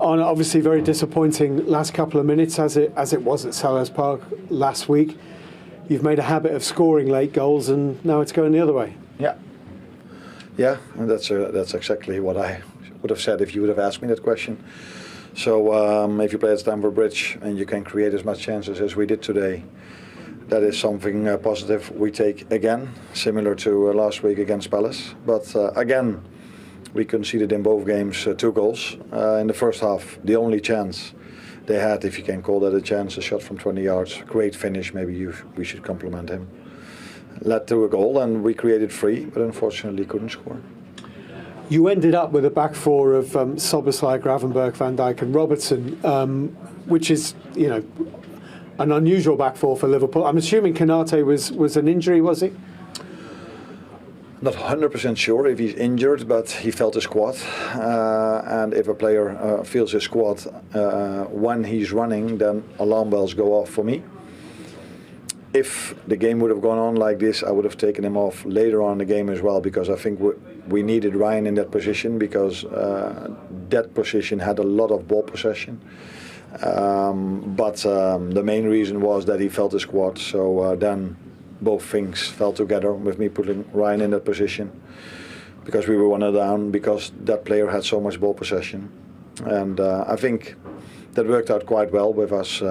Obviously, very disappointing last couple of minutes, as it was at Selhurst Park last week. You've made a habit of scoring late goals, and now it's going the other way. Yeah, and that's exactly what I would have said if you would have asked me that question. So if you play at Stamford Bridge and you can create as much chances as we did today, that is something positive we take again, similar to last week against Palace. But again, we conceded in both games 2 goals. In the first half, the only chance they had, if you can call that a chance, a shot from 20 yards, great finish, maybe we should compliment him, led to a goal, and we created 3, but unfortunately couldn't score. You ended up with a back 4 of Szoboszlai, Gravenberch, Van Dijk and Robertson, which is, an unusual back 4 for Liverpool. I'm assuming Konate was an injury, was he? Not 100% sure if he's injured, but he felt his quad. And if a player feels his quad when he's running, then alarm bells go off for me. If the game would have gone on like this, I would have taken him off later on in the game as well, because I think we needed Ryan in that position, because that position had a lot of ball possession. But the main reason was that he felt his quad, so then both things fell together with me putting Ryan in that position, because we were 1 down, because that player had so much ball possession. And I think that worked out quite well with us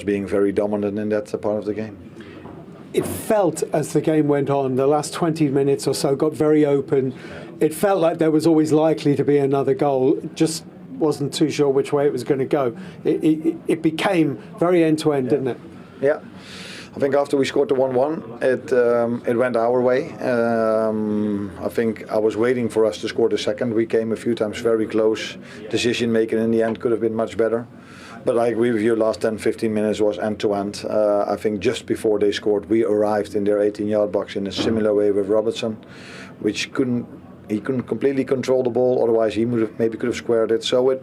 being very dominant in that part of the game. It felt, as the game went on, the last 20 minutes or so got very open. It felt like there was always likely to be another goal. Just wasn't too sure which way it was going to go. It became very end-to-end, didn't it? Yeah. I think after we scored the 1-1, it went our way. I think I was waiting for us to score the second. We came a few times very close. Decision making in the end could have been much better. But I agree with you, last 10-15 minutes was end-to-end. I think just before they scored, we arrived in their 18-yard box in a similar way with Robertson, which he couldn't completely control the ball, otherwise he maybe could have squared it. So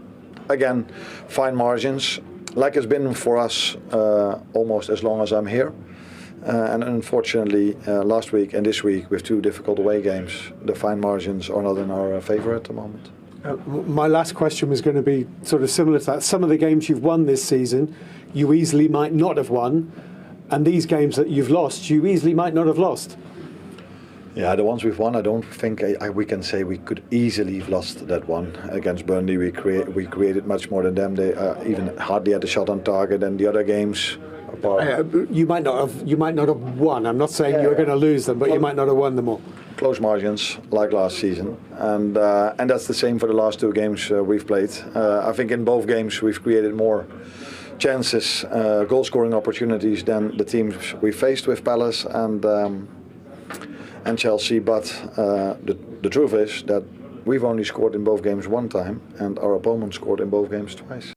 again, fine margins, like it's been for us almost as long as I'm here. And unfortunately, last week and this week, with 2 difficult away games, the fine margins are not in our favour at the moment. My last question was going to be sort of similar to that. Some of the games you've won this season, you easily might not have won, and these games that you've lost, you easily might not have lost. Yeah, the ones we've won, I don't think we can say we could easily have lost that one. Against Burnley, we created much more than them. They even hardly had a shot on target, and the other games. You might not have won. I'm not saying you're going to lose them, but you might not have won them all. Close margins, like last season, and that's the same for the last 2 games we've played. I think in both games we've created more chances, goal-scoring opportunities than the teams we faced with Palace and Chelsea. But the truth is that we've only scored in both games 1 time, and our opponent scored in both games twice.